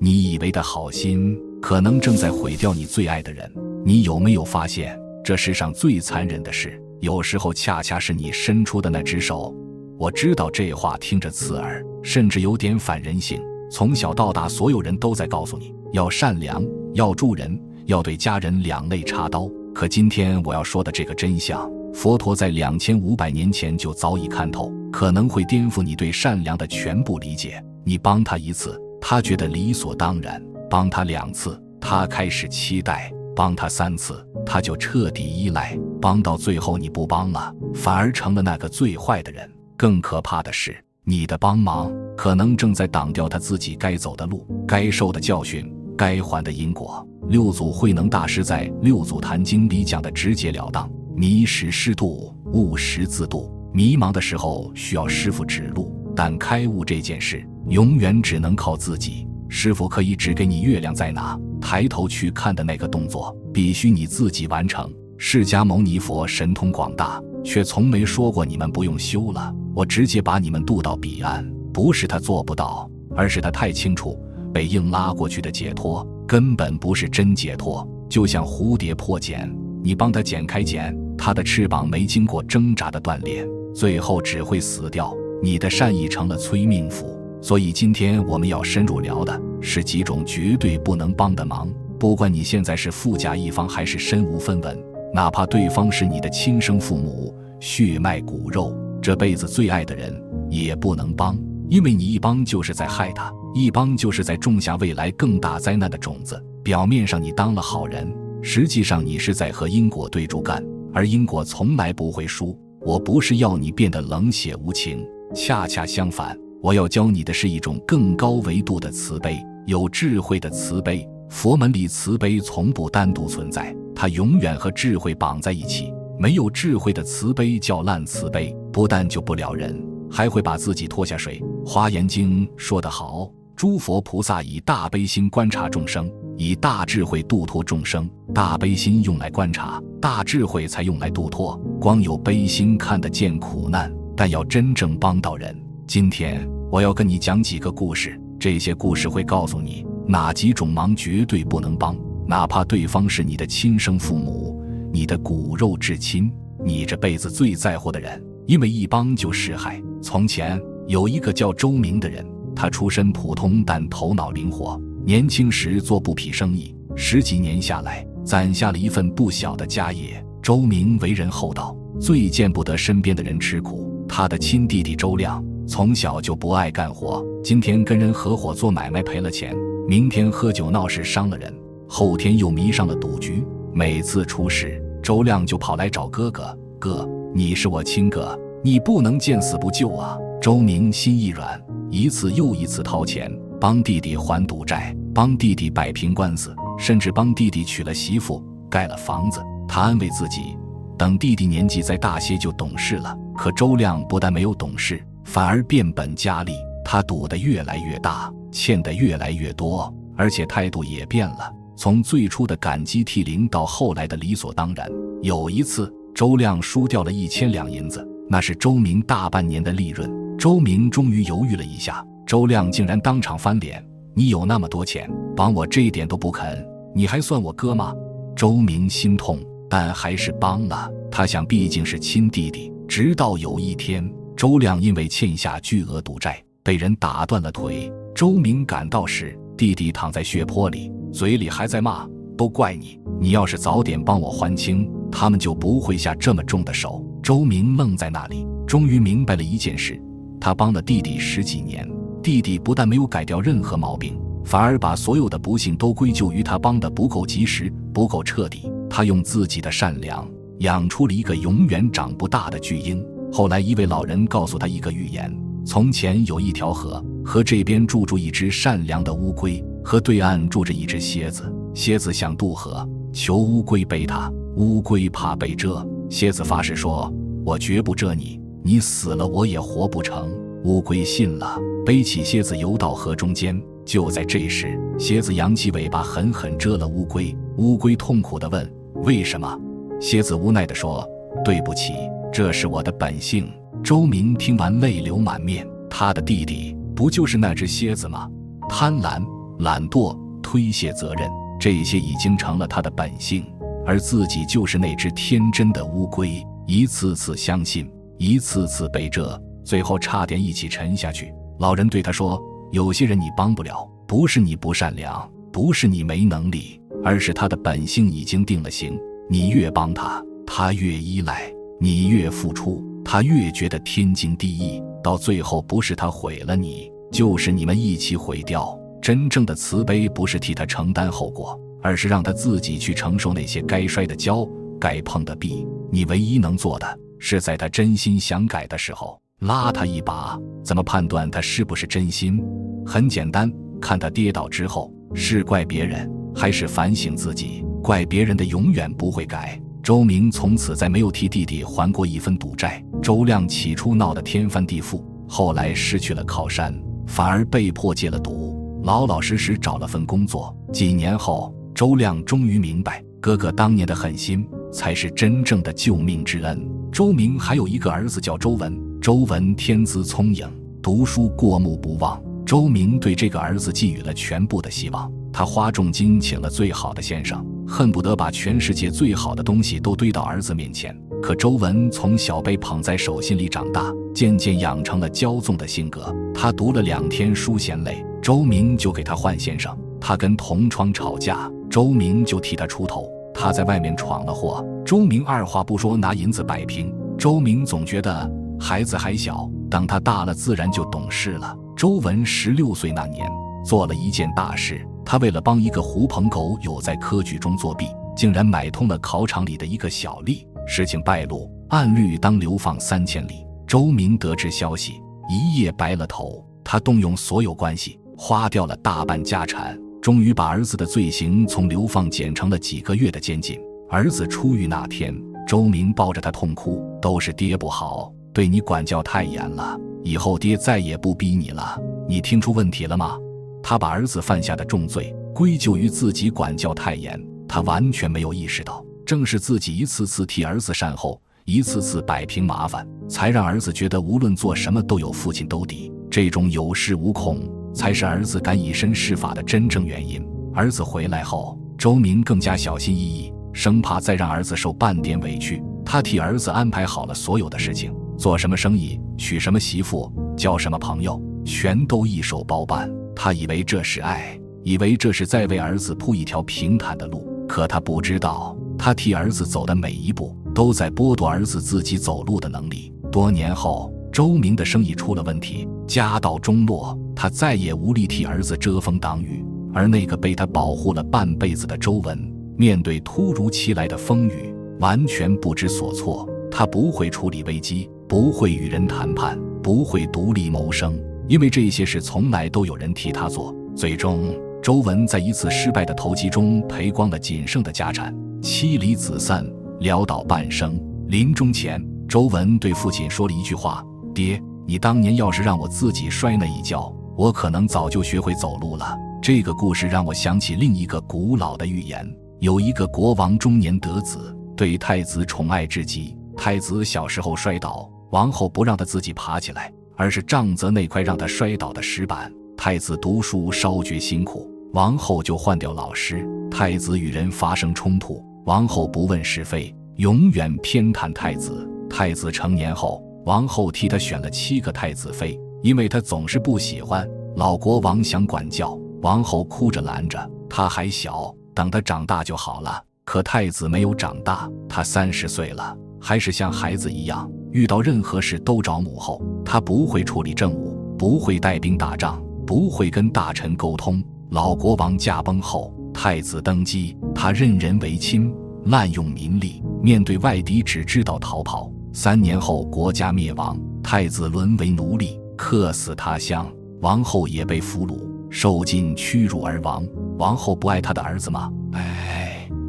你以为的好心，可能正在毁掉你最爱的人。你有没有发现，这世上最残忍的事，有时候恰恰是你伸出的那只手？我知道这话听着刺耳，甚至有点反人性。从小到大，所有人都在告诉你，要善良，要助人，要对家人两肋插刀。可今天我要说的这个真相，佛陀在2500年前就早已看透，可能会颠覆你对善良的全部理解。你帮他一次，他觉得理所当然；帮他2次，他开始期待；帮他3次，他就彻底依赖；帮到最后你不帮了，反而成了那个最坏的人。更可怕的是，你的帮忙可能正在挡掉他自己该走的路，该受的教训，该还的因果。六祖慧能大师在《六祖坛经》里讲的直截了当：迷时师度，悟时自度。迷茫的时候需要师父指路，但开悟这件事永远只能靠自己。师父可以指给你月亮在哪，抬头去看的那个动作必须你自己完成。释迦牟尼佛神通广大，却从没说过你们不用修了，我直接把你们渡到彼岸。不是他做不到，而是他太清楚，被硬拉过去的解脱根本不是真解脱。就像蝴蝶破茧，你帮他剪开茧，他的翅膀没经过挣扎的锻炼，最后只会死掉。你的善意成了催命符。所以今天我们要深入聊的是几种绝对不能帮的忙，不管你现在是富甲一方还是身无分文，哪怕对方是你的亲生父母，血脉骨肉，这辈子最爱的人也不能帮，因为你一帮就是在害他，一帮就是在种下未来更大灾难的种子。表面上你当了好人，实际上你是在和因果对着干，而因果从来不会输。我不是要你变得冷血无情，恰恰相反，我要教你的是一种更高维度的慈悲，有智慧的慈悲。佛门里慈悲从不单独存在，它永远和智慧绑在一起。没有智慧的慈悲叫烂慈悲，不但救不了人，还会把自己拖下水。华严经说得好，诸佛菩萨以大悲心观察众生，以大智慧度脱众生。大悲心用来观察，大智慧才用来度脱。光有悲心看得见苦难，但要真正帮到人。今天我要跟你讲几个故事，这些故事会告诉你哪几种忙绝对不能帮，哪怕对方是你的亲生父母，你的骨肉至亲，你这辈子最在乎的人，因为一帮就是害。从前有一个叫周明的人，他出身普通，但头脑灵活，年轻时做布匹生意，10几年下来攒下了一份不小的家业。周明为人厚道，最见不得身边的人吃苦。他的亲弟弟周亮从小就不爱干活，今天跟人合伙做买卖赔了钱，明天喝酒闹事伤了人，后天又迷上了赌局。每次出事，周亮就跑来找哥哥，哥，你是我亲哥，你不能见死不救啊。周明心一软，一次又一次掏钱帮弟弟还赌债，帮弟弟摆平官司，甚至帮弟弟娶了媳妇，盖了房子。他安慰自己，等弟弟年纪再大些就懂事了。可周亮不但没有懂事，反而变本加厉，他赌得越来越大，欠得越来越多，而且态度也变了，从最初的感激涕零到后来的理所当然。有一次，周亮输掉了1000两银子，那是周明大半年的利润。周明终于犹豫了一下，周亮竟然当场翻脸，你有那么多钱，帮我这一点都不肯，你还算我哥吗？周明心痛，但还是帮了，他想毕竟是亲弟弟。直到有一天，周亮因为欠下巨额赌债，被人打断了腿。周明赶到时，弟弟躺在血泊里，嘴里还在骂，都怪你，你要是早点帮我还清，他们就不会下这么重的手。周明愣在那里，终于明白了一件事，他帮了弟弟10几年，弟弟不但没有改掉任何毛病，反而把所有的不幸都归咎于他帮得不够及时，不够彻底。他用自己的善良养出了一个永远长不大的巨婴。后来一位老人告诉他一个寓言，从前有一条河，河这边住一只善良的乌龟，河对岸住着一只蝎子。蝎子想渡河，求乌龟背它，乌龟怕被蛰，蝎子发誓说，我绝不蛰你，你死了我也活不成。乌龟信了，背起蝎子游到河中间。就在这时，蝎子扬起尾巴狠狠蛰了乌龟。乌龟痛苦地问，为什么？蝎子无奈地说，对不起，这是我的本性。周明听完泪流满面，他的弟弟不就是那只蝎子吗？贪婪、懒惰、推卸责任，这些已经成了他的本性，而自己就是那只天真的乌龟，一次次相信，一次次被蛰，最后差点一起沉下去。老人对他说，有些人你帮不了，不是你不善良，不是你没能力，而是他的本性已经定了型，你越帮他，他越依赖，你越付出，他越觉得天经地义，到最后不是他毁了你，就是你们一起毁掉。真正的慈悲不是替他承担后果，而是让他自己去承受那些该摔的跤，该碰的壁。你唯一能做的是在他真心想改的时候拉他一把。怎么判断他是不是真心？很简单，看他跌倒之后是怪别人还是反省自己。怪别人的永远不会改。周明从此再没有替弟弟还过一分赌债。周亮起初闹得天翻地覆，后来失去了靠山，反而被迫戒了赌，老老实实找了份工作。几年后，周亮终于明白，哥哥当年的狠心才是真正的救命之恩。周明还有一个儿子叫周文，周文天资聪颖，读书过目不忘。周明对这个儿子寄予了全部的希望，他花重金请了最好的先生，恨不得把全世界最好的东西都堆到儿子面前。可周文从小被捧在手心里长大，渐渐养成了骄纵的性格。他读了2天书嫌累，周明就给他换先生。他跟同窗吵架，周明就替他出头。他在外面闯了祸，周明二话不说拿银子摆平。周明总觉得孩子还小，等他大了自然就懂事了。周文16岁那年做了一件大事，他为了帮一个狐朋狗友在科举中作弊，竟然买通了考场里的一个小吏。事情败露，按律当流放3000里。周明得知消息，一夜白了头。他动用所有关系，花掉了大半家产，终于把儿子的罪行从流放减成了几个月的监禁。儿子出狱那天，周明抱着他痛哭，都是爹不好，对你管教太严了，以后爹再也不逼你了，你听出问题了吗？他把儿子犯下的重罪归咎于自己管教太严，他完全没有意识到，正是自己一次次替儿子善后，一次次摆平麻烦，才让儿子觉得无论做什么都有父亲兜底。这种有恃无恐才是儿子敢以身试法的真正原因。儿子回来后，周明更加小心翼翼，生怕再让儿子受半点委屈。他替儿子安排好了所有的事情，做什么生意，娶什么媳妇，交什么朋友，全都一手包办。他以为这是爱，以为这是在为儿子铺一条平坦的路，可他不知道，他替儿子走的每一步都在剥夺儿子自己走路的能力。多年后，周明的生意出了问题，家道中落，他再也无力替儿子遮风挡雨。而那个被他保护了半辈子的周文，面对突如其来的风雨，完全不知所措。他不会处理危机，不会与人谈判，不会独立谋生，因为这些事从来都有人替他做。最终，周文在一次失败的投机中赔光了仅剩的家产，妻离子散，潦倒半生。临终前，周文对父亲说了一句话：爹，你当年要是让我自己摔那一跤，我可能早就学会走路了。这个故事让我想起另一个古老的寓言，有一个国王中年得子，对太子宠爱至极。太子小时候摔倒，王后不让他自己爬起来，而是杖责那块让他摔倒的石板。太子读书稍觉辛苦，王后就换掉老师。太子与人发生冲突，王后不问是非，永远偏袒太子。太子成年后，王后替他选了7个太子妃，因为他总是不喜欢。老国王想管教，王后哭着拦着，他还小，等他长大就好了。可太子没有长大，他30岁了，还是像孩子一样，遇到任何事都找母后。他不会处理政务，不会带兵打仗，不会跟大臣沟通。老国王驾崩后，太子登基，他任人唯亲，滥用民力，面对外敌只知道逃跑。3年后国家灭亡，太子沦为奴隶，客死他乡，王后也被俘虏，受尽屈辱而亡。王后不爱他的儿子吗？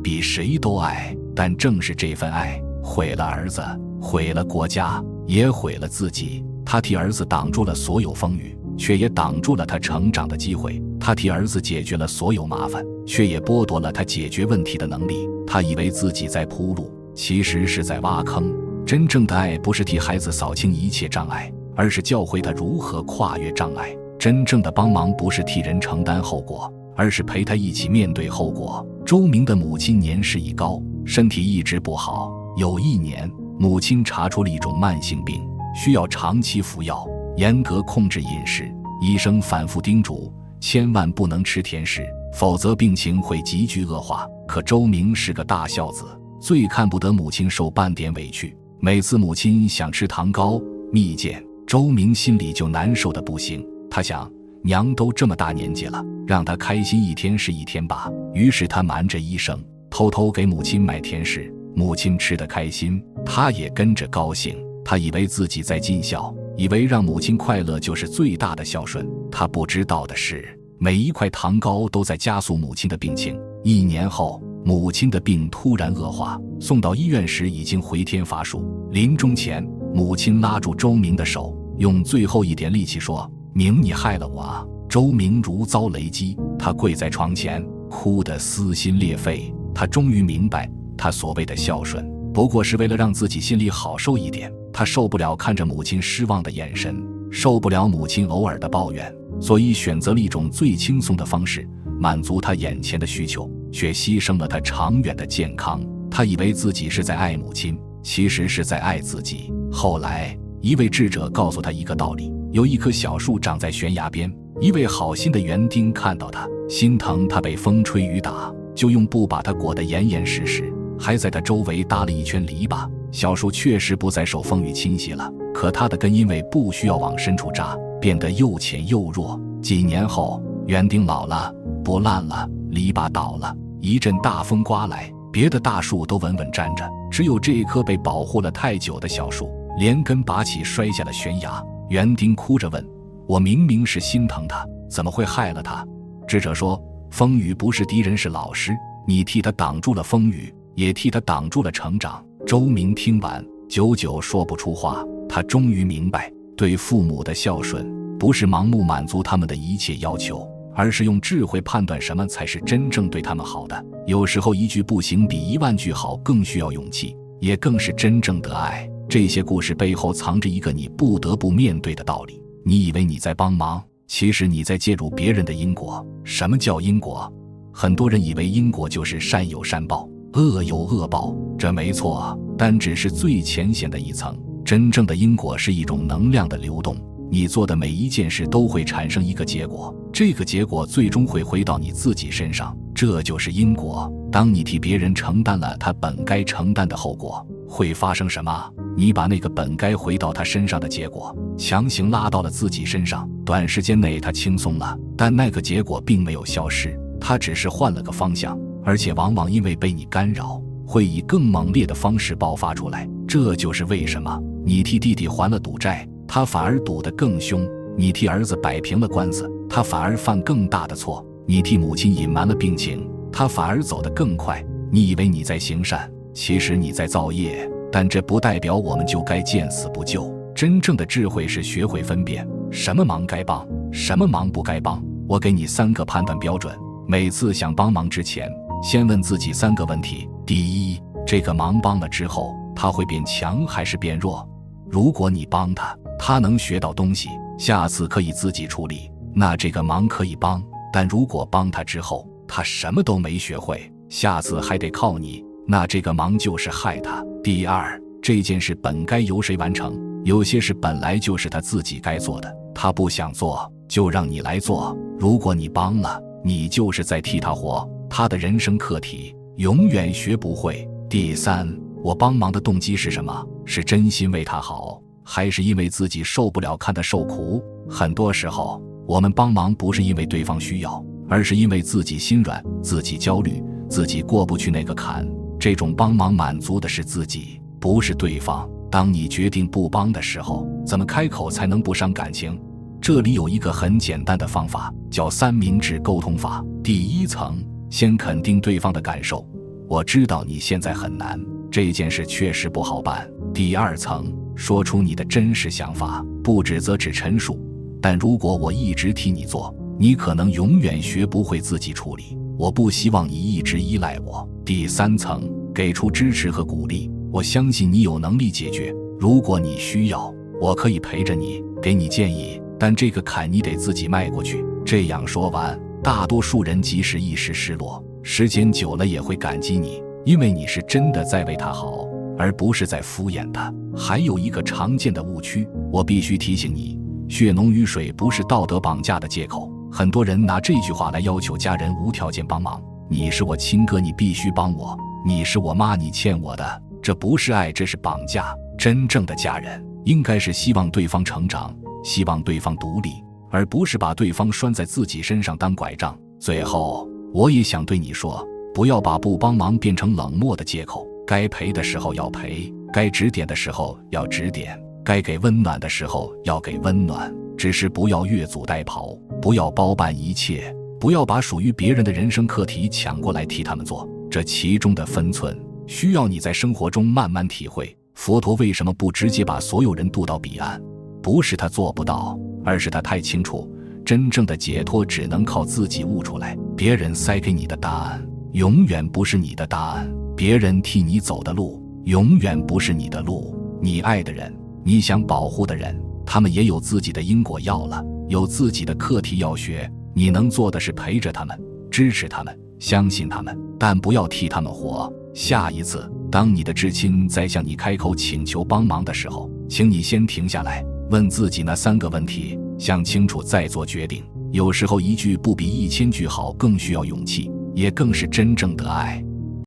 比谁都爱，但正是这份爱毁了儿子，毁了国家，也毁了自己。他替儿子挡住了所有风雨，却也挡住了他成长的机会。他替儿子解决了所有麻烦，却也剥夺了他解决问题的能力。他以为自己在铺路，其实是在挖坑。真正的爱不是替孩子扫清一切障碍，而是教会他如何跨越障碍。真正的帮忙不是替人承担后果，而是陪他一起面对后果。周明的母亲年事已高，身体一直不好。有一年，母亲查出了一种慢性病，需要长期服药，严格控制饮食。医生反复叮嘱，千万不能吃甜食，否则病情会急剧恶化。可周明是个大孝子，最看不得母亲受半点委屈。每次母亲想吃糖糕、蜜饯，周明心里就难受得不行。他想，娘都这么大年纪了，让她开心一天是一天吧。于是他瞒着医生，偷偷给母亲买甜食。母亲吃得开心，他也跟着高兴。他以为自己在尽孝，以为让母亲快乐就是最大的孝顺。他不知道的是，每一块糖糕都在加速母亲的病情。1年后，母亲的病突然恶化，送到医院时已经回天乏术。临终前，母亲拉住周明的手，用最后一点力气说：“明，你害了我啊！”周明如遭雷击，他跪在床前，哭得撕心裂肺。他终于明白，他所谓的孝顺，不过是为了让自己心里好受一点。他受不了看着母亲失望的眼神，受不了母亲偶尔的抱怨，所以选择了一种最轻松的方式，满足他眼前的需求，却牺牲了他长远的健康。他以为自己是在爱母亲，其实是在爱自己。后来，一位智者告诉他一个道理：有一棵小树长在悬崖边，一位好心的园丁看到它，心疼它被风吹雨打，就用布把它裹得严严实实，还在它周围搭了一圈篱笆。小树确实不再受风雨侵袭了，可它的根因为不需要往深处扎，变得又浅又弱。几年后，园丁老了，不烂了，篱笆倒了，一阵大风刮来，别的大树都稳稳站着，只有这棵被保护了太久的小树连根拔起，摔下了悬崖。园丁哭着问：“我明明是心疼他，怎么会害了他？”智者说：“风雨不是敌人，是老师，你替他挡住了风雨，也替他挡住了成长。”周明听完，久久说不出话。他终于明白，对父母的孝顺，不是盲目满足他们的一切要求，而是用智慧判断什么才是真正对他们好的。有时候一句不行比10000句好更需要勇气，也更是真正的爱。这些故事背后藏着一个你不得不面对的道理：你以为你在帮忙，其实你在介入别人的因果。什么叫因果？很多人以为因果就是善有善报，恶有恶报，这没错，但只是最浅显的一层。真正的因果是一种能量的流动，你做的每一件事都会产生一个结果，这个结果最终会回到你自己身上，这就是因果。当你替别人承担了他本该承担的后果，会发生什么？你把那个本该回到他身上的结果强行拉到了自己身上，短时间内他轻松了，但那个结果并没有消失，他只是换了个方向，而且往往因为被你干扰，会以更猛烈的方式爆发出来。这就是为什么你替弟弟还了赌债，他反而赌得更凶；你替儿子摆平了官司，他反而犯更大的错；你替母亲隐瞒了病情，他反而走得更快。你以为你在行善，其实你在造业，但这不代表我们就该见死不救。真正的智慧是学会分辨什么忙该帮，什么忙不该帮。我给你3个判断标准，每次想帮忙之前，先问自己3个问题。第一，这个忙帮了之后，他会变强还是变弱？如果你帮他，他能学到东西，下次可以自己处理，那这个忙可以帮。但如果帮他之后，他什么都没学会，下次还得靠你，那这个忙就是害他。第二，这件事本该由谁完成？有些事本来就是他自己该做的，他不想做，就让你来做。如果你帮了，你就是在替他活，他的人生课题永远学不会。第三，我帮忙的动机是什么？是真心为他好，还是因为自己受不了看他受苦？很多时候，我们帮忙不是因为对方需要，而是因为自己心软，自己焦虑，自己过不去那个坎。这种帮忙满足的是自己，不是对方。当你决定不帮的时候，怎么开口才能不伤感情？这里有一个很简单的方法，叫3明治沟通法。第一层，先肯定对方的感受，我知道你现在很难，这件事确实不好办。第二层，说出你的真实想法，不指责只陈述，但如果我一直替你做，你可能永远学不会自己处理，我不希望你一直依赖我。第三层，给出支持和鼓励，我相信你有能力解决，如果你需要，我可以陪着你，给你建议，但这个坎你得自己迈过去。这样说完，大多数人即使一时失落，时间久了也会感激你，因为你是真的在为他好，而不是在敷衍他。还有一个常见的误区，我必须提醒你，血浓于水不是道德绑架的借口。很多人拿这句话来要求家人无条件帮忙，你是我亲哥，你必须帮我，你是我妈，你欠我的。这不是爱，这是绑架。真正的家人应该是希望对方成长，希望对方独立，而不是把对方拴在自己身上当拐杖。最后，我也想对你说，不要把不帮忙变成冷漠的借口。该陪的时候要陪，该指点的时候要指点，该给温暖的时候要给温暖。只是不要越俎代庖，不要包办一切，不要把属于别人的人生课题抢过来替他们做。这其中的分寸，需要你在生活中慢慢体会。佛陀为什么不直接把所有人渡到彼岸？不是他做不到，而是他太清楚，真正的解脱只能靠自己悟出来。别人塞给你的答案，永远不是你的答案；别人替你走的路，永远不是你的路。你爱的人，你想保护的人，他们也有自己的因果要了，有自己的课题要学。你能做的是陪着他们，支持他们，相信他们，但不要替他们活。下一次，当你的至亲在向你开口请求帮忙的时候，请你先停下来，问自己那3个问题，想清楚再做决定。有时候一句不比1000句好，更需要勇气，也更是真正的爱。